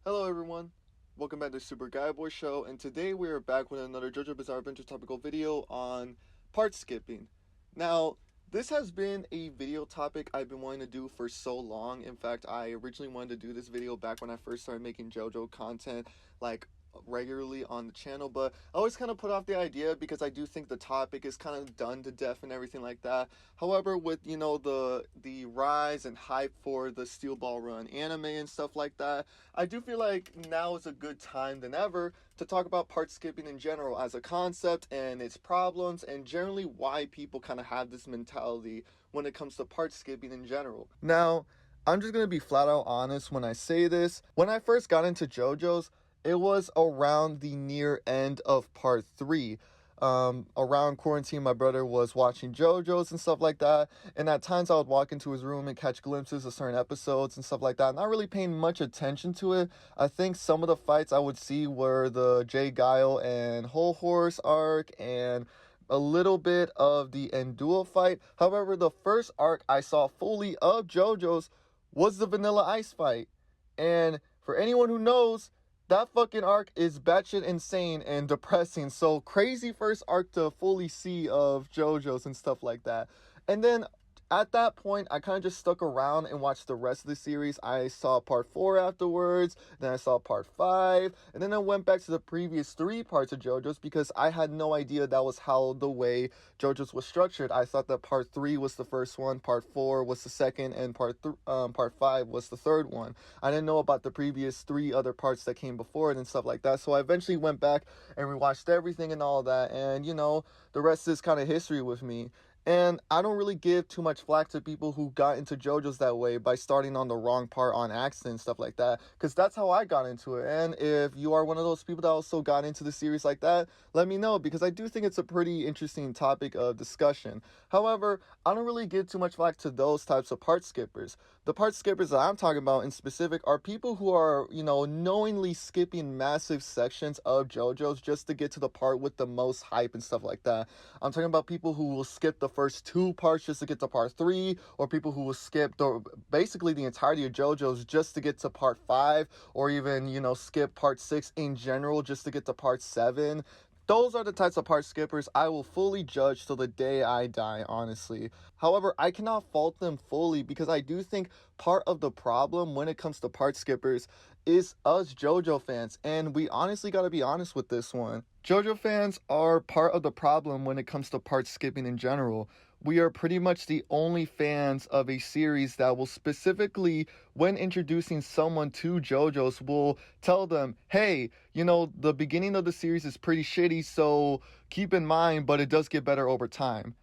Hello everyone, welcome back to Super Guy Boy Show, and today we are back with another JoJo Bizarre Adventure topical video on part skipping. Now, this has been a video topic I've been wanting to do for so long. In fact, I originally wanted to do this video back when I first started making JoJo content, like regularly on the channel, but I always kind of put off the idea because I do think the topic is kind of done to death and everything like that. However, with the rise and hype for the Steel Ball Run anime and stuff like that, I do feel like now is a good time than ever to talk about part skipping in general as a concept and its problems, and generally why people kind of have this mentality when it comes to part skipping in general. Now, I'm just going to be flat out honest when I say this. When I first got into JoJo's, it was around the near end of part 3. Around quarantine, my brother was watching JoJo's and stuff like that, and at times I would walk into his room and catch glimpses of certain episodes and stuff like that, not really paying much attention to it. I think some of the fights I would see were the Jay Guile and Whole Horse arc, and a little bit of the Endua fight. However, the first arc I saw fully of JoJo's was the Vanilla Ice fight, and for anyone who knows, that fucking arc is batshit insane and depressing. So crazy first arc to fully see of JoJo's and stuff like that. And then at that point, I kind of just stuck around and watched the rest of the series. I saw part 4 afterwards, then I saw part 5, and then I went back to the previous 3 parts of JoJo's because I had no idea that was how the way JoJo's was structured. I thought that part 3 was the first one, part 4 was the second, and part 5 was the third one. I didn't know about the previous 3 other parts that came before it and stuff like that, so I eventually went back and rewatched everything and all that, and the rest is kind of history with me. And I don't really give too much flack to people who got into JoJo's that way by starting on the wrong part on accident and stuff like that, because that's how I got into it. And if you are one of those people that also got into the series like that, let me know, because I do think it's a pretty interesting topic of discussion. However, I don't really give too much flack to those types of part skippers. The part skippers that I'm talking about in specific are people who are, knowingly skipping massive sections of JoJo's just to get to the part with the most hype and stuff like that. I'm talking about people who will skip the first 2 parts just to get to part 3, or people who will skip basically the entirety of JoJo's just to get to part 5, or even, skip part 6 in general just to get to part 7. Those are the types of part skippers I will fully judge till the day I die, honestly. However, I cannot fault them fully because I do think part of the problem when it comes to part skippers is us JoJo fans, and we honestly gotta be honest with this one. JoJo fans are part of the problem when it comes to part skipping in general. We are pretty much the only fans of a series that will specifically, when introducing someone to JoJo's, will tell them, hey, the beginning of the series is pretty shitty, so keep in mind, but it does get better over time.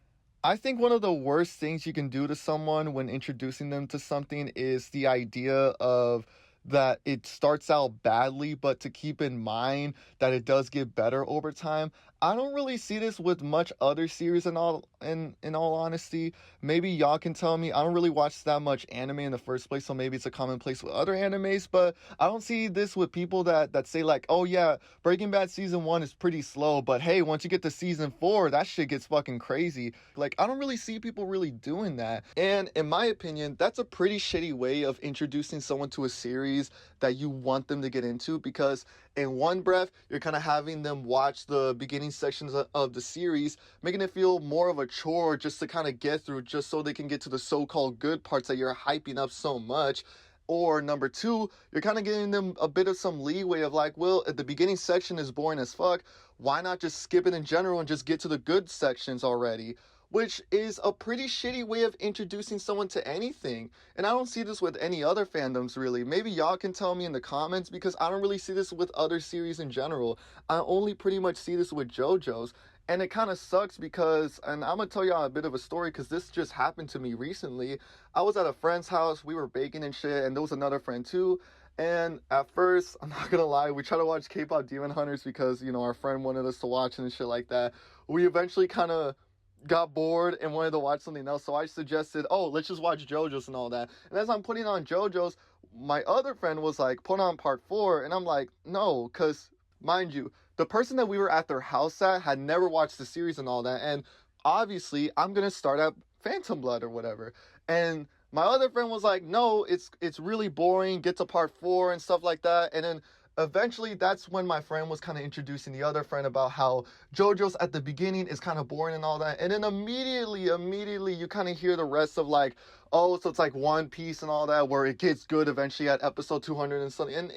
I think one of the worst things you can do to someone when introducing them to something is the idea of that it starts out badly, but to keep in mind that it does get better over time. I don't really see this with much other series in all honesty. Maybe y'all can tell me. I don't really watch that much anime in the first place, so maybe it's a commonplace with other animes, but I don't see this with people that say like, oh yeah, Breaking Bad season 1 is pretty slow, but hey, once you get to season 4, that shit gets fucking crazy. Like, I don't really see people really doing that. And in my opinion, that's a pretty shitty way of introducing someone to a series that you want them to get into, because in one breath you're kind of having them watch the beginning sections of the series, making it feel more of a chore just to kind of get through, just so they can get to the so-called good parts that you're hyping up so much. Or number 2, you're kind of giving them a bit of some leeway of like, well, if the beginning section is boring as fuck, why not just skip it in general and just get to the good sections already? Which is a pretty shitty way of introducing someone to anything. And I don't see this with any other fandoms, really. Maybe y'all can tell me in the comments, because I don't really see this with other series in general. I only pretty much see this with JoJo's. And it kind of sucks because, and I'm going to tell y'all a bit of a story because this just happened to me recently. I was at a friend's house, we were baking and shit, and there was another friend too. And at first, I'm not gonna lie, we tried to watch K-pop Demon Hunters because, our friend wanted us to watch it and shit like that. We eventually kind of got bored and wanted to watch something else, so I suggested, oh, let's just watch JoJo's and all that. And as I'm putting on JoJo's, my other friend was like, put on part 4, and I'm like, no, because mind you, the person that we were at their house at had never watched the series and all that, and obviously I'm gonna start at Phantom Blood or whatever. And My other friend was like, no, it's really boring, get to part 4 and stuff like that. And then eventually that's when my friend was kind of introducing the other friend about how JoJo's at the beginning is kind of boring and all that. And then immediately you kind of hear the rest of like, oh, so it's like One Piece and all that, where it gets good eventually at episode 200 and something. And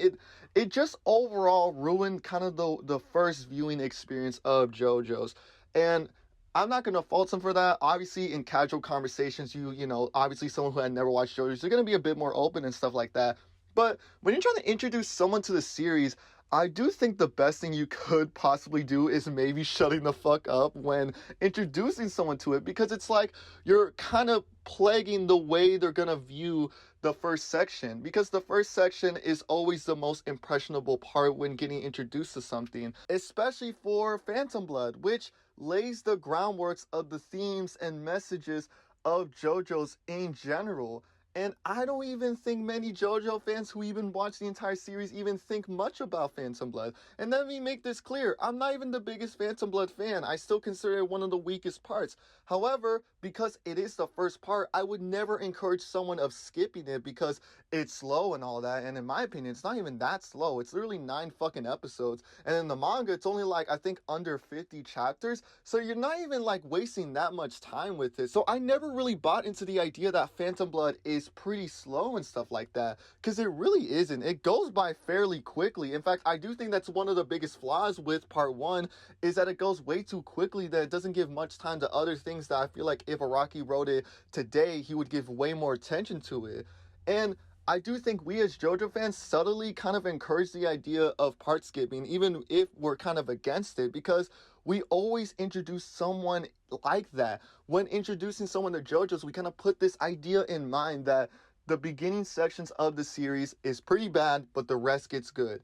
it just overall ruined kind of the first viewing experience of JoJo's. And I'm not gonna fault him for that. Obviously, in casual conversations, you know, obviously someone who had never watched JoJo's, they're gonna be a bit more open and stuff like that. But when you're trying to introduce someone to the series, I do think the best thing you could possibly do is maybe shutting the fuck up when introducing someone to it, because it's like you're kind of plaguing the way they're gonna view the first section, because the first section is always the most impressionable part when getting introduced to something, especially for Phantom Blood, which lays the groundworks of the themes and messages of JoJo's in general. And I don't even think many JoJo fans who even watch the entire series even think much about Phantom Blood. And let me make this clear, I'm not even the biggest Phantom Blood fan. I still consider it one of the weakest parts. However, because it is the first part, I would never encourage someone of skipping it because it's slow and all that. And in my opinion, it's not even that slow. It's literally 9 fucking episodes. And in the manga, it's only like, I think, under 50 chapters. So you're not even like wasting that much time with it. So I never really bought into the idea that Phantom Blood is pretty slow and stuff like that, because it really isn't. It goes by fairly quickly. In fact, I do think that's one of the biggest flaws with part 1, is that it goes way too quickly, that it doesn't give much time to other things that I feel like if Araki wrote it today, he would give way more attention to it. And I do think we as JoJo fans subtly kind of encourage the idea of part skipping, even if we're kind of against it, because we always introduce someone like that. When introducing someone to JoJo's, we kind of put this idea in mind that the beginning sections of the series is pretty bad, but the rest gets good.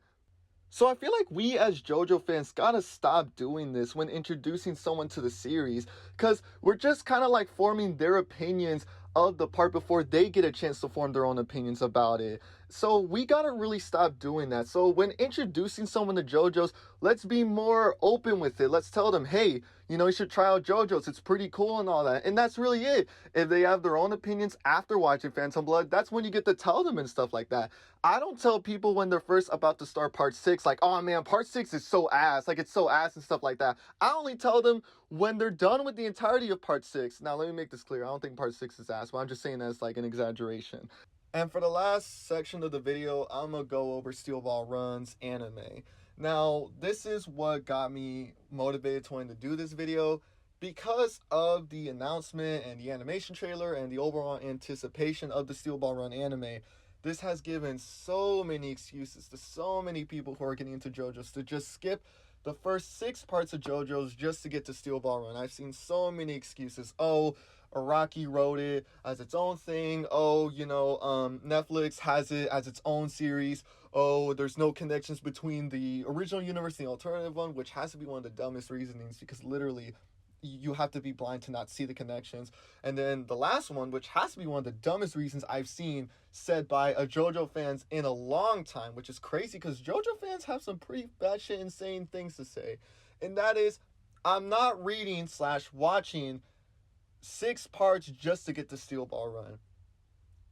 So I feel like we as JoJo fans gotta stop doing this when introducing someone to the series, because we're just kind of like forming their opinions of the part before they get a chance to form their own opinions about it. So we gotta really stop doing that. So when introducing someone to JoJo's, let's be more open with it. Let's tell them, hey, you know, you should try out JoJo's. It's pretty cool and all that. And that's really it. If they have their own opinions after watching Phantom Blood, that's when you get to tell them and stuff like that. I don't tell people when they're first about to start part 6, like, oh man, part 6 is so ass. Like, it's so ass and stuff like that. I only tell them when they're done with the entirety of part 6. Now, let me make this clear. I don't think part 6 is ass, but I'm just saying that's like an exaggeration. And for the last section of the video, I'm gonna go over Steel Ball Run's anime. Now, this is what got me motivated to want to do this video, because of the announcement and the animation trailer and the overall anticipation of the Steel Ball Run anime. This has given so many excuses to so many people who are getting into JoJo's to just skip the first 6 parts of JoJo's just to get to Steel Ball Run. I've seen so many excuses. Oh, Araki wrote it as its own thing. Oh, you know, Netflix has it as its own series. Oh, there's no connections between the original universe and the alternative one, which has to be one of the dumbest reasonings, because literally you have to be blind to not see the connections. And then the last one, which has to be one of the dumbest reasons I've seen said by a JoJo fans in a long time, which is crazy because JoJo fans have some pretty batshit insane things to say. And that is, I'm not reading / watching 6 parts just to get the Steel Ball Run.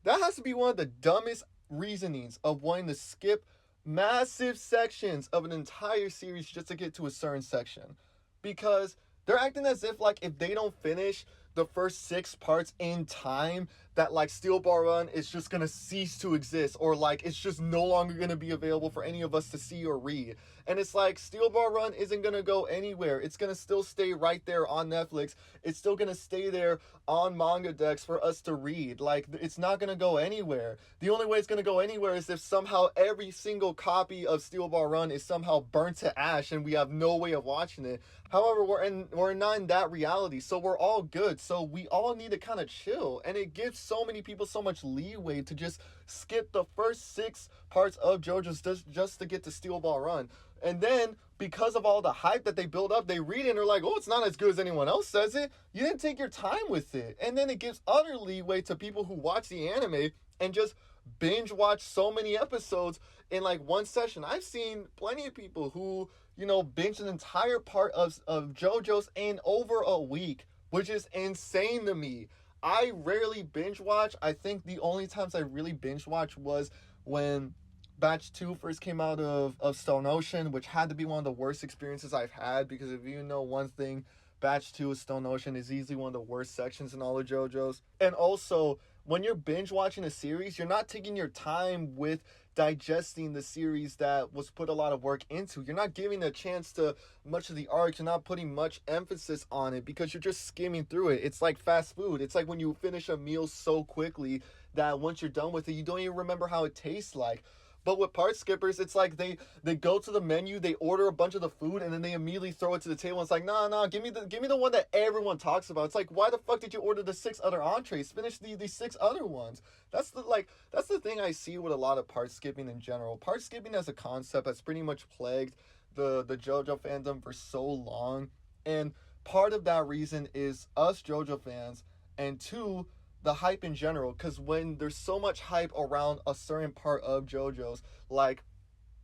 That has to be one of the dumbest reasonings of wanting to skip massive sections of an entire series just to get to a certain section. Because they're acting as if, like, if they don't finish the first 6 parts in time, that, like, Steel Ball Run is just gonna cease to exist, or, like, it's just no longer gonna be available for any of us to see or read. And it's like, Steel Ball Run isn't gonna go anywhere. It's gonna still stay right there on Netflix. It's still gonna stay there on manga decks for us to read. Like, it's not gonna go anywhere. The only way it's gonna go anywhere is if somehow every single copy of Steel Ball Run is somehow burnt to ash and we have no way of watching it. However, we're not in that reality, so we're all good. So we all need to kind of chill, and it gives so many people so much leeway to just skip the first 6 parts of JoJo's just to get to Steel Ball Run. And then, because of all the hype that they build up, they read it and they're like, oh, it's not as good as anyone else says it. You didn't take your time with it. And then it gives utter leeway to people who watch the anime and just binge watch so many episodes in like one session. I've seen plenty of people who, you know, binge an entire part of JoJo's in over a week, which is insane to me. I rarely binge watch. I think the only times I really binge watch was when Batch 2 first came out of Stone Ocean, which had to be one of the worst experiences I've had, because if you know one thing, Batch 2 of Stone Ocean is easily one of the worst sections in all of JoJo's. And also, when you're binge watching a series, you're not taking your time with digesting the series that was put a lot of work into. You're not giving a chance to much of the arc. You're not putting much emphasis on it because you're just skimming through it. It's like fast food. It's like when you finish a meal so quickly that once you're done with it, you don't even remember how it tastes like. But with part skippers, it's like they go to the menu, they order a bunch of the food, and then they immediately throw it to the table. It's like, nah, give me the one that everyone talks about. It's like, why the fuck did you order the 6 other entrees? Finish the 6 other ones. That's the thing I see with a lot of part skipping in general. Part skipping as a concept has pretty much plagued the JoJo fandom for so long, and part of that reason is us JoJo fans, and two, the hype in general, because when there's so much hype around a certain part of JoJo's, like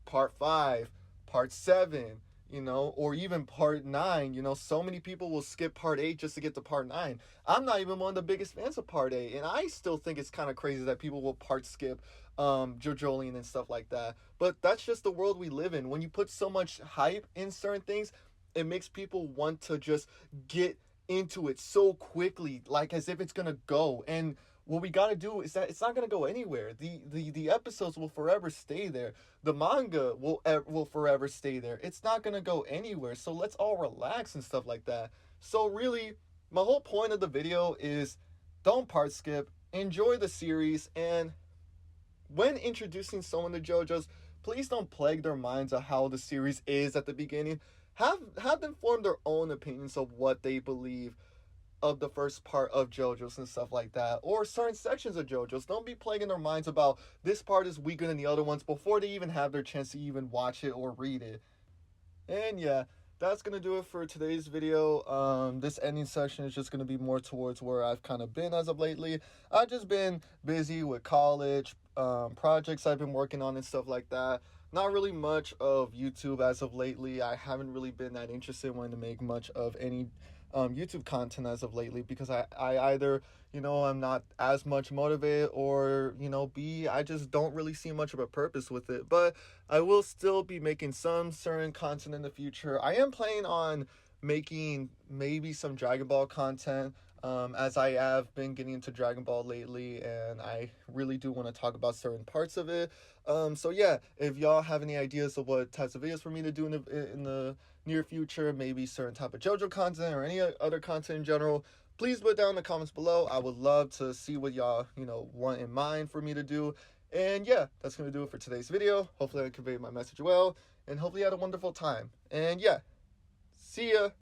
part 5, part 7, or even part 9, so many people will skip part 8 just to get to part 9. I'm not even one of the biggest fans of part 8, and I still think it's kind of crazy that people will part skip JoJolian and stuff like that. But that's just the world we live in. When you put so much hype in certain things, it makes people want to just get into it so quickly, like as if it's gonna go. And what we gotta do is that it's not gonna go anywhere. The episodes will forever stay there. The manga will forever stay there. It's not gonna go anywhere. So let's all relax and stuff like that. So really, my whole point of the video is don't part skip. Enjoy the series, and when introducing someone to JoJo's, please don't plague their minds on how the series is at the beginning. Have them form their own opinions of what they believe of the first part of JoJo's and stuff like that, or certain sections of JoJo's. Don't be plaguing their minds about this part is weaker than the other ones before they even have their chance to even watch it or read it. And yeah, that's gonna do it for today's video. This ending section is just gonna be more towards where I've kind of been as of lately. I've just been busy with college, projects I've been working on and stuff like that. Not really much of YouTube as of lately. I haven't really been that interested in wanting to make much of any YouTube content as of lately, because I either, I'm not as much motivated, or, B, I just don't really see much of a purpose with it. But I will still be making some certain content in the future. I am planning on making maybe some Dragon Ball content, as I have been getting into Dragon Ball lately, and I really do want to talk about certain parts of it. So yeah, if y'all have any ideas of what types of videos for me to do in the near future, maybe certain type of JoJo content or any other content in general, please put down in the comments below. I would love to see what y'all, want in mind for me to do. And yeah, that's going to do it for today's video. Hopefully I conveyed my message well, and hopefully you had a wonderful time. And yeah, see ya!